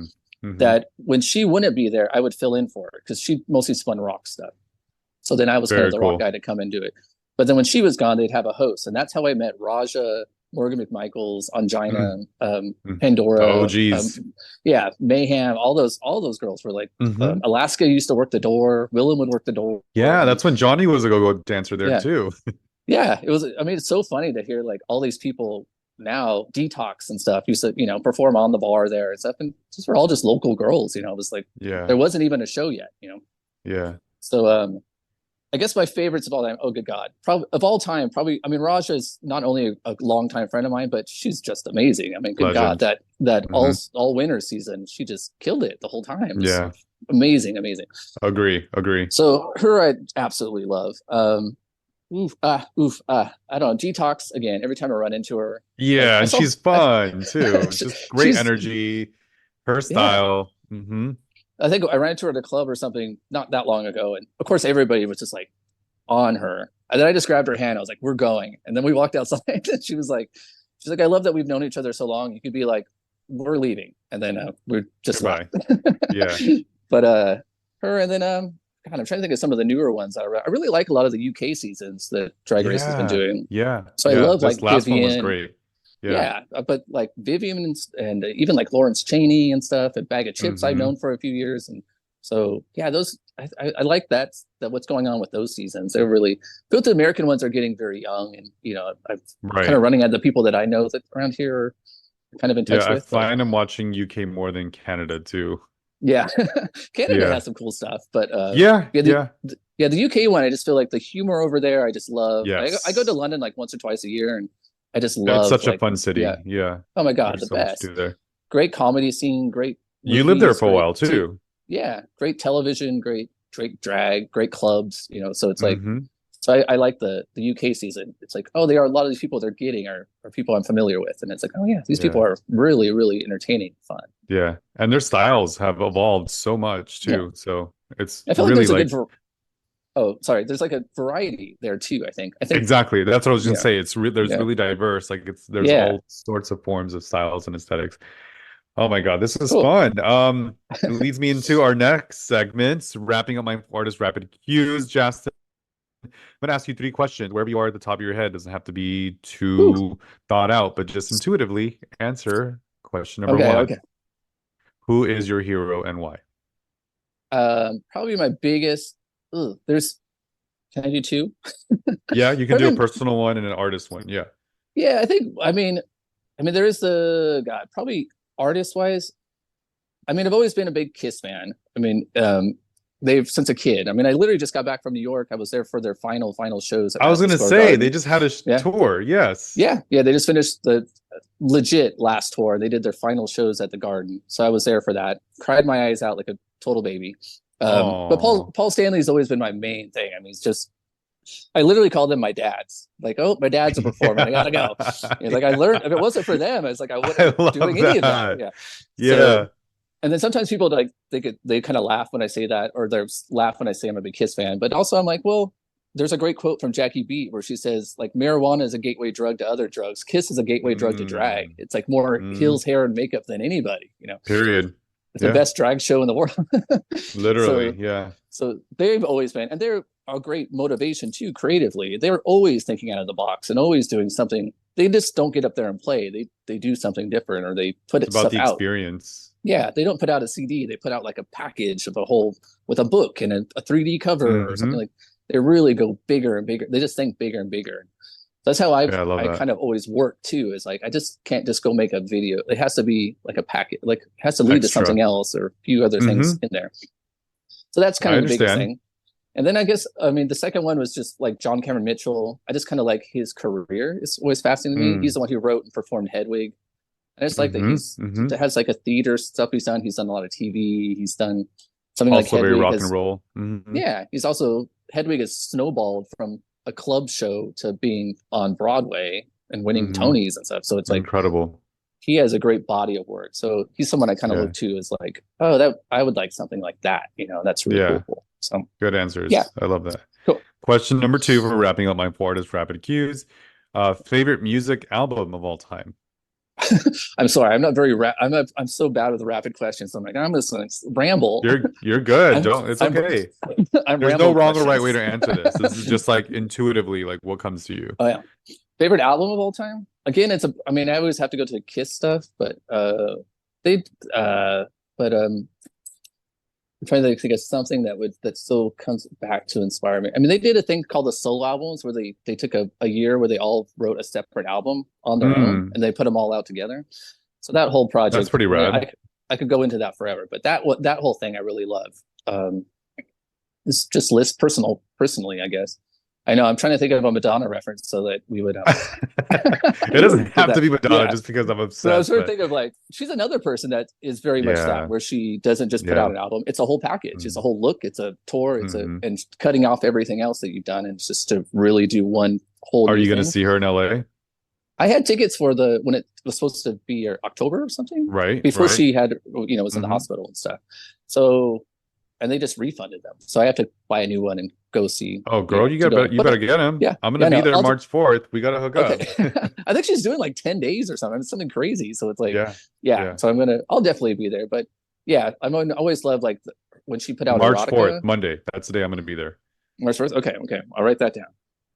that when she wouldn't be there, I would fill in for her because she mostly spun rock stuff. So then I was kind of the rock guy to come and do it. But then when she was gone, they'd have a host, and that's how I met Raja, Morgan McMichaels, Angina, Pandora. Oh, geez. Mayhem. All those girls were like, Alaska used to work the door. Willem would work the door. Yeah, that's when Johnny was a go-go dancer there too. Yeah, it was. I mean, it's so funny to hear like all these people now, Detox and stuff, used to perform on the bar there and stuff, and just were all just local girls. It was like there wasn't even a show yet. Yeah. So I guess my favorites of all time. Oh, good God. Probably of all time, probably. I mean, Raja is not only a longtime friend of mine, but she's just amazing. I mean, good God, Legend. that Hmm. all winter season, she just killed it the whole time. Just Yeah. amazing, amazing. Agree. So her, I absolutely love. I don't know. Detox again. Every time I run into her, like Yeah, I and saw, she's fun too. Just great she's energy. Her yeah. style. Hmm. I think I ran into her at a club or something not that long ago, and of course everybody was just like on her. And then I just grabbed her hand. I was like, "We're going." And then we walked outside, and she's like, "I love that we've known each other so long. You could be like, we're leaving," and then we just Goodbye. left. Yeah. But her, and then God, I'm trying to think of some of the newer ones. I really like a lot of the UK seasons that Drag Race has been Yeah. doing. Yeah. So I Yeah. love This like last one was Vivian. great. Yeah. Yeah, but like Vivian and even like Lawrence Cheney and stuff, and Bag of Chips I've Hmm. known for a few years, and so yeah, those I like that what's going on with those seasons. They're really both the American ones are getting very young, and I'm kind Right. of running out of the people that I know that around here are kind of in Yeah, touch I with. But find I'm watching UK more than Canada too. yeah, Canada Yeah. has some cool stuff, but Yeah. yeah, Yeah. the UK one I just feel like the humor over there I just love. I go to Yes. London like once or twice a year, and I just It's love such a like fun yeah. city. Yeah. Oh my God, There's the so much to best. do there. Great comedy scene, great You lived there movies, for a great while too. yeah, great television, great drag, great clubs, so it's like Hmm. so I like the UK season. It's like, oh, there are a lot of these people they're getting are people I'm familiar with. And it's like, oh yeah, these people Yeah. are really, really entertaining, fun. Yeah. And their styles have evolved so much Yeah. too. So it's I feel like really there's a like good oh, sorry, there's like a variety there too, I think. I think exactly. That's what I was gonna yeah, say. There's yeah, really diverse. Like there's yeah. all sorts of forms of styles and aesthetics. Oh my God, this is Cool. fun. It leads me into our next segment, wrapping up my artist rapid cues. Justin, I'm gonna ask you three questions. Wherever you are at the top of your head, doesn't have to be Whew. too thought out, but just intuitively answer question number Okay, one. okay. Who is your hero and why? Probably my biggest there's can I do two? Yeah, you can do a Probably personal one and an artist one. Yeah. yeah, I mean there is the God, probably artist wise. I mean, I've always been a big Kiss fan. I mean, they've since a kid. I mean, I literally just got back from New York. I was there for their final shows at I was Madison gonna Square say they Garden. just had a Yeah, tour. Yes. yeah. They just finished the legit last tour. They did their final shows at the Garden, so I was there for that. Cried my eyes out like a total baby. But Oh. Paul Stanley's always been my main thing. I mean, it's just I literally call them my dads. Like, oh, my dad's a performer. I gotta go. It's like I learned if it wasn't for them, it's like I wouldn't I be doing love any of that. that. Yeah. Yeah. So and then sometimes people like they kind of laugh when I say that, or they laugh when I say I'm a big Kiss fan. But also I'm like, well, there's a great quote from Jackie Beat where she says like marijuana is a gateway drug to other drugs. Kiss is a gateway drug to drag. Mm, It's like more mm, heels, hair, and makeup than anybody. period. It's the Yeah. best drag show in the world. Literally. so Yeah. so they've always been, and they're a great motivation too creatively. They're always thinking out of the box and always doing something. They just don't get up there and play. They do something different, or they put It's about stuff the out. experience. Yeah, they don't put out a CD. They put out like a package of a whole with a book and a 3D cover or something Hmm. like. They really go bigger and bigger. They just think bigger and bigger. That's how Yeah, I love I that. kind of always work too. Is like I just can't just go make a video. It has to be like a packet. Like it has to lead to Extra. something else or a few other things Hmm. in there. So that's kind I of the biggest understand. thing. And then I guess I mean the second one was just like John Cameron Mitchell. I just kind of like his career. It's always fascinating to me. He's Mm. the one who wrote and performed Hedwig. And it's like that Hmm. Hmm. that has like a theater stuff he's done. He's done a lot of TV. He's done something like Also very Hedwig rock has and roll. Hmm. yeah, he's also Hedwig has snowballed from a club show to being on Broadway and winning Hmm. Tonys and stuff. So it's like Incredible. he has a great body of work. So he's someone I kind of Yeah. look to as like, oh, that I would like something like that. That's really Yeah. cool. So Good answers. yeah, I love that. cool. Question number two for wrapping up my Florida's rapid cues. Favorite music album of all time? I'm sorry, I'm not very I'm so bad with the rapid questions. I'm like, I'm just gonna ramble. You're good. I'm, Don't. It's I'm, okay. I'm There's no ramble wrong or right way questions. to answer this. This is just like intuitively, like what comes to you. Oh yeah. Favorite album of all time? Again, I mean, I always have to go to the Kiss stuff, but they but I'm trying to think of something that still comes back to inspire me. I mean, they did a thing called the solo albums where they took a year where they all wrote a separate album on their own and they put them all out together. So that whole project, That's pretty rad. I could go into that forever, but that whole thing I really love. this just list personally, I guess. I know I'm trying to think of a Madonna reference so that we would It doesn't have to be Madonna just because I'm obsessed. So I was sort of thinking of like, she's another person that is very much that, where she doesn't just put out an album. It's a whole package. It's a whole look. It's a tour. It's and cutting off everything else that you've done, and just to really do one whole. Are you going to see her in LA? I had tickets for when it was supposed to be October or something, right? Before she had, was in the hospital and stuff. So, and they just refunded them. So I have to buy a new one and go see. Oh, girl, you better get him. Yeah, I'm gonna be there March 4th. We gotta hook up. I think she's doing like 10 days or something. It's something crazy. So it's like, So I'll definitely be there. But yeah, I always love like when she put out March Erotica. 4th, Monday. That's the day I'm gonna be there. March 4th. Okay, I'll write that down.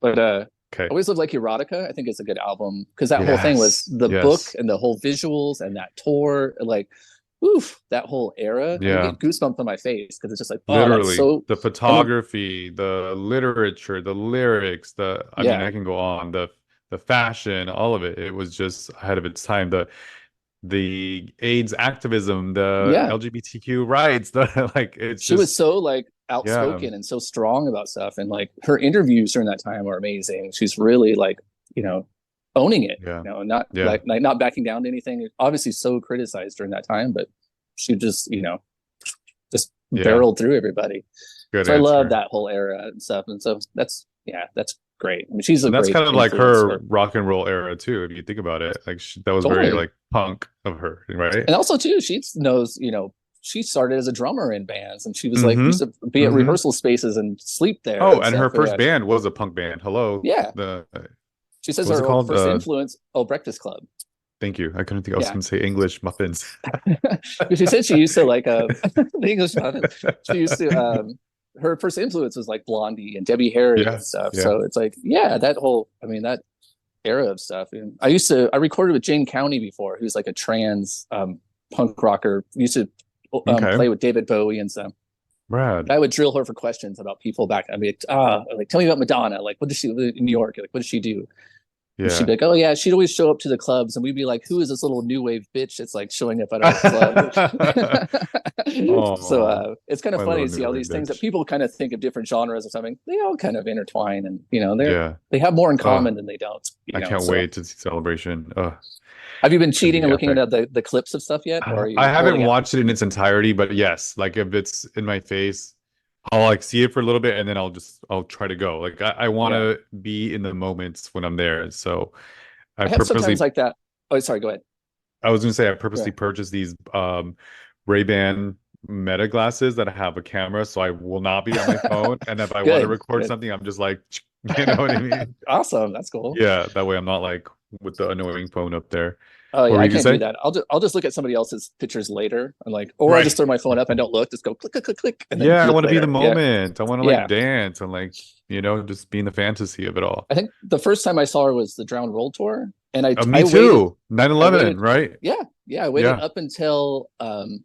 But I always love like Erotica. I think it's a good album because that whole thing was the book and the whole visuals and that tour, like. Oof, that whole era. I get goosebumps on my face because it's just like literally the photography, the literature, the lyrics, I mean, I can go on, the fashion, all of it. It was just ahead of its time. The AIDS activism, the LGBTQ rights, she was so like outspoken and so strong about stuff, and like her interviews during that time are amazing. She's really like, owning it, not backing down to anything. Obviously so criticized during that time, but she just barreled through everybody. Good so answer. I love that whole era and stuff, and so that's great. I mean, that's kind of like her rock and roll era too, if you think about it. Like that was very like punk of her, right? And also too, she knows, she started as a drummer in bands, and she was like used to be at rehearsal spaces and sleep there. And her first band was a punk band. Hello. Yeah. She says her first influence, Breakfast Club. Thank you. I couldn't think I was going to say English muffins. She said she used to like the English muffins. She used to, her first influence was like Blondie and Debbie Harry and stuff. So it's like, that whole, that era of stuff. And I recorded with Jane County before, who's like a trans punk rocker. Used to play with David Bowie and stuff. Brad. I would drill her for questions about people back. Like, tell me about Madonna. Like, what does she live in New York? Like, what does she do? Yeah. She'd be like, she'd always show up to the clubs, and we'd be like, who is this little new wave bitch that's like showing up at our club? So it's kind of funny to see all these things that people kind of think of different genres or something. They all kind of intertwine, and they have more in common than they don't. I can't wait to see Celebration. Have you been cheating and looking at the clips of stuff yet? Or I haven't watched it in its entirety, but yes, like if it's in my face, I'll like see it for a little bit, and then I'll try to go. Like I want to be in the moments when I'm there. So I have sometimes like that. Oh, sorry. Go ahead. I was going to say I purposely purchased these Ray-Ban Meta glasses that have a camera, so I will not be on my phone. And if I want to record something, I'm just like, you know what I mean? Awesome. That's cool. Yeah, that way I'm not like with the annoying phone up there. Oh yeah, I can't do that. I'll just look at somebody else's pictures later. I'm like, or I just throw my phone up and don't look. Just go click, click, click, click. And then I want to be the moment. I want to like dance and like just be in the fantasy of it all. I think the first time I saw her was the Drowned World tour, and me too. 9/11, right? Yeah. I waited up until the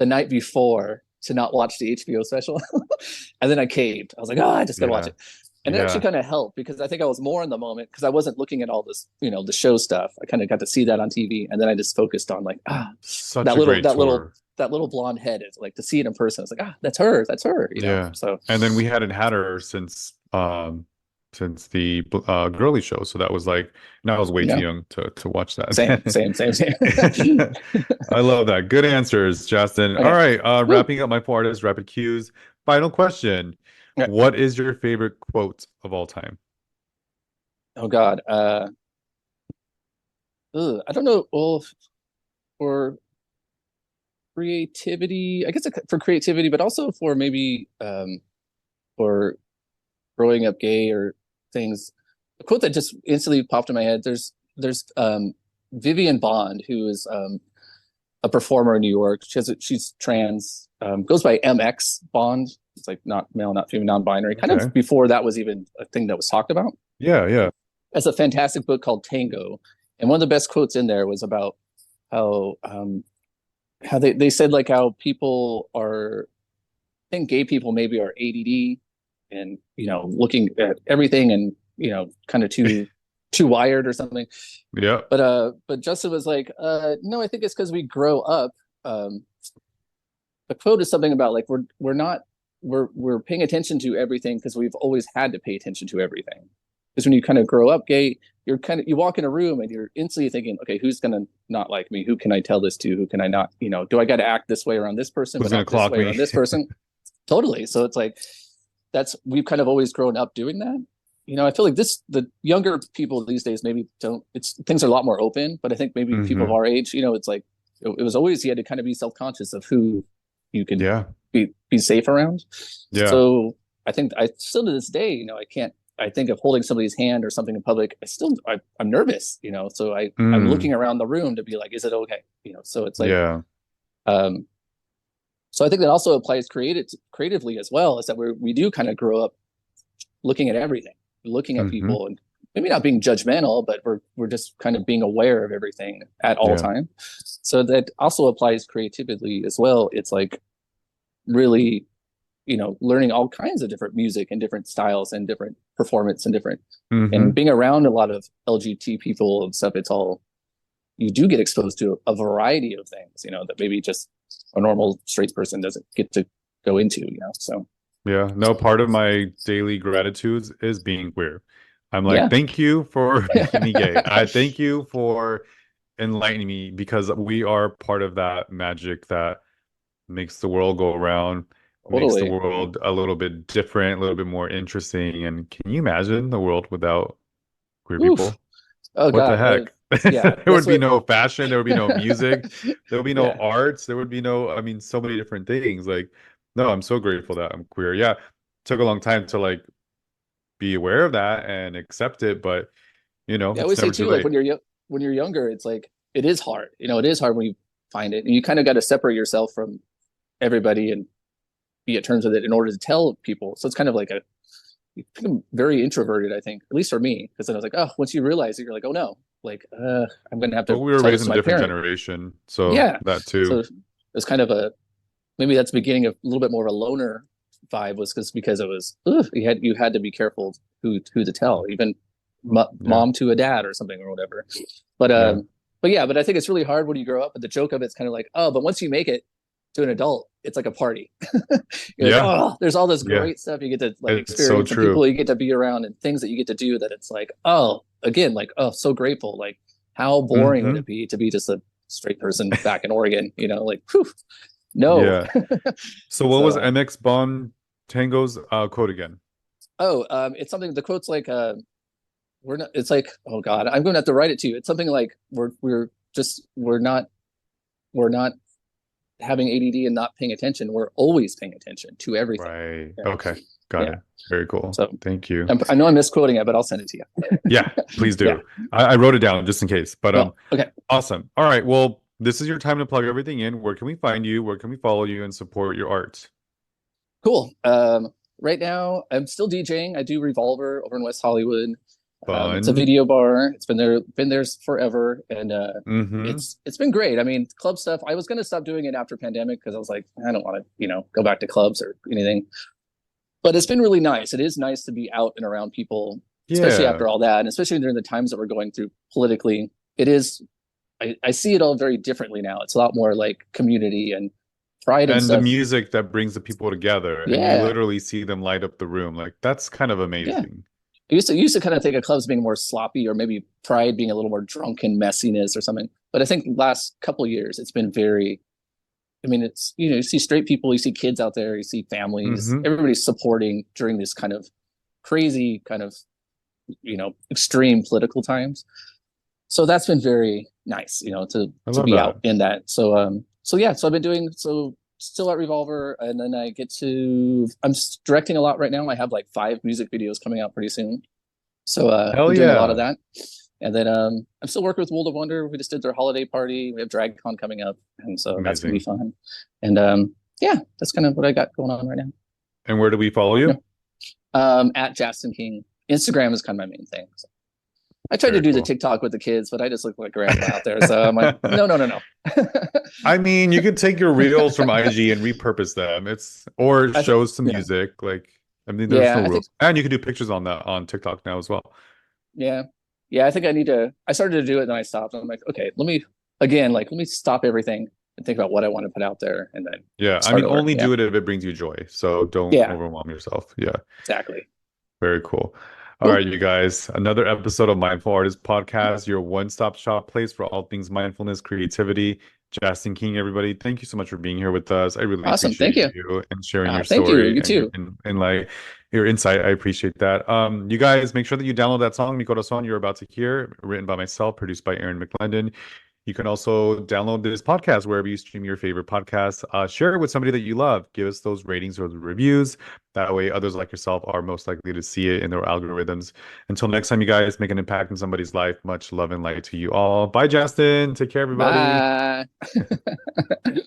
night before to not watch the HBO special, and then I caved. I was like, I just gotta watch it. And it actually kind of helped because I think I was more in the moment because I wasn't looking at all this, the show stuff. I kind of got to see that on TV, and then I just focused on like, that little blonde head. Is like to see it in person. It's like, that's her. You know? So and then we hadn't had her since the girly show, so that was like, I was way too young to watch that. Same. I love that. Good answers, Jasten. Okay. All right, wrapping up my 4 artists rapid cues. Final question. Okay. What is your favorite quote of all time? Oh God. I don't know. Well, for creativity, I guess for creativity, but also for maybe for growing up gay or things. A quote that just instantly popped in my head. There's Vivian Bond, who is a performer in New York. She's trans, goes by MX Bond. It's like not male, not female, non-binary. Kind of before that was even a thing that was talked about. Yeah. It's a fantastic book called Tango. And one of the best quotes in there was about how they said like how people are, I think gay people maybe are ADD and, looking at everything and, kind of too wired or something. Yeah. But Justin was like, no, I think it's because we grow up. the quote is something about like we're paying attention to everything because we've always had to pay attention to everything. Because when you kind of grow up gay, you walk in a room and you're instantly thinking, okay, who's gonna not like me? Who can I tell this to? Who can I not? Do I got to act this way around this person, Who's but gonna not this clock way me? around this person? Totally. So it's like we've kind of always grown up doing that. I feel like the younger people these days maybe don't. Things are a lot more open, but I think maybe people of our age, it's like it was always you had to kind of be self-conscious of who you could be safe around. Yeah. So I think I still to this day, I think of holding somebody's hand or something in public. I'm nervous, so I'm looking around the room to be like, is it okay? So it's like, so I think that also applies creatively as well, is that we do kind of grow up looking at everything, looking at people, and maybe not being judgmental, but we're just kind of being aware of everything at all time. So that also applies creatively as well. It's like really, learning all kinds of different music and different styles and different performance and different, and being around a lot of LGBT people and stuff. It's all, you do get exposed to a variety of things, that maybe just a normal straight person doesn't get to go into, so. Yeah, no, part of my daily gratitudes is being queer. I'm like, thank you for making me gay. I thank you for enlightening me, because we are part of that magic that makes the world go around, makes the world a little bit different, a little bit more interesting. And can you imagine the world without queer people? Oh, what God, the heck? Yeah, there would be no fashion, there would be no music, there would be no Yeah. arts, there would be no, so many different things. Like, no, I'm so grateful that I'm queer. Yeah, took a long time to like be aware of that and accept it, but I it's always say never too too, like late. when you're younger, it's like it is hard. It is hard when you find it, and you kind of got to separate yourself from everybody and be at terms with it in order to tell people. So it's kind of like you become very introverted, I think, at least for me, because then I was like, oh, once you realize it, you're like, oh no, like I'm gonna have to. But we were tell raised this in to a my different parent. generation, so Yeah, that too. So it's kind of maybe that's the beginning of a little bit more of a loner vibe, was because it was you had to be careful who to tell, even mom to a dad or something or whatever. But but I think it's really hard when you grow up. But the joke of it's kind of like, oh, but once you make it to an adult, it's like a party. You're like, oh, there's all this great stuff you get to like experience, and people you get to be around, and things that you get to do, that it's like, oh, again, like, oh, so grateful. Like, how boring would it be to be just a straight person back in Oregon? Like, whew, no. Yeah. So what was MX Bon Tango's quote again? Oh, it's something. The quote's like, we're not. It's like, oh God, I'm going to have to write it to you. It's something like we're not having ADD and not paying attention. We're always paying attention to everything. Right. Yeah. Okay. Got it. Very cool. So thank you. I know I'm misquoting it, but I'll send it to you. Yeah, please do. I wrote it down just in case. But okay. Awesome. All right. Well, this is your time to plug everything in. Where can we find you? Where can we follow you and support your art? Cool. Right now I'm still DJing. I do Revolver over in West Hollywood. It's a video bar. It's been there forever, and it's been great. I mean, club stuff. I was gonna stop doing it after pandemic because I was like, I don't want to, go back to clubs or anything. But it's been really nice. It is nice to be out and around people, especially after all that, and especially during the times that we're going through politically. It is. I see it all very differently now. It's a lot more like community and pride and stuff. The music that brings the people together. Yeah. And you literally see them light up the room. Like, that's kind of amazing. Yeah. I used to kind of think of clubs being more sloppy, or maybe Pride being a little more drunken messiness or something. But I think last couple of years, it's been very, it's, you see straight people, you see kids out there, you see families, everybody's supporting during this kind of crazy kind of, extreme political times. So that's been very nice, to be out in that. So I've been doing, still at Revolver, and then I'm directing a lot right now. I have like 5 music videos coming out pretty soon. So I'm doing a lot of that. And then I'm still working with World of Wonder. We just did their holiday party. We have DragCon coming up, and so that's gonna be fun. And that's kind of what I got going on right now. And where do we follow you? At Jasten King. Instagram is kind of my main thing. So I tried to do the TikTok with the kids, but I just look like grandma out there. So I'm like, no. I mean, you could take your reels from IG and repurpose them. Or show some music. Like, there's no rules. And you can do pictures on TikTok now as well. Yeah. I think I started to do it, then I stopped. I'm like, okay, let me stop everything. and think about what I want to put out there, and then Yeah, I start mean, over. only Yeah, do it if it brings you joy. So don't yeah, overwhelm yourself. Yeah, exactly. very cool. All Cool. right, you guys, another episode of Mindful Artist Podcast, your one-stop shop place for all things mindfulness, creativity. Jasten King, everybody, thank you so much for being here with us. I really Awesome. Thank appreciate you. you and sharing your Thank you. story You and your too. and like your insight. I appreciate that. You guys, make sure that you download that song, Mikoto Song, you're about to hear, written by myself, produced by Aaron McClendon. You can also download this podcast wherever you stream your favorite podcasts. Share it with somebody that you love. Give us those ratings or the reviews. That way, others like yourself are most likely to see it in their algorithms. Until next time, you guys make an impact in somebody's life. Much love and light to you all. Bye, Justin. Take care, everybody. Bye.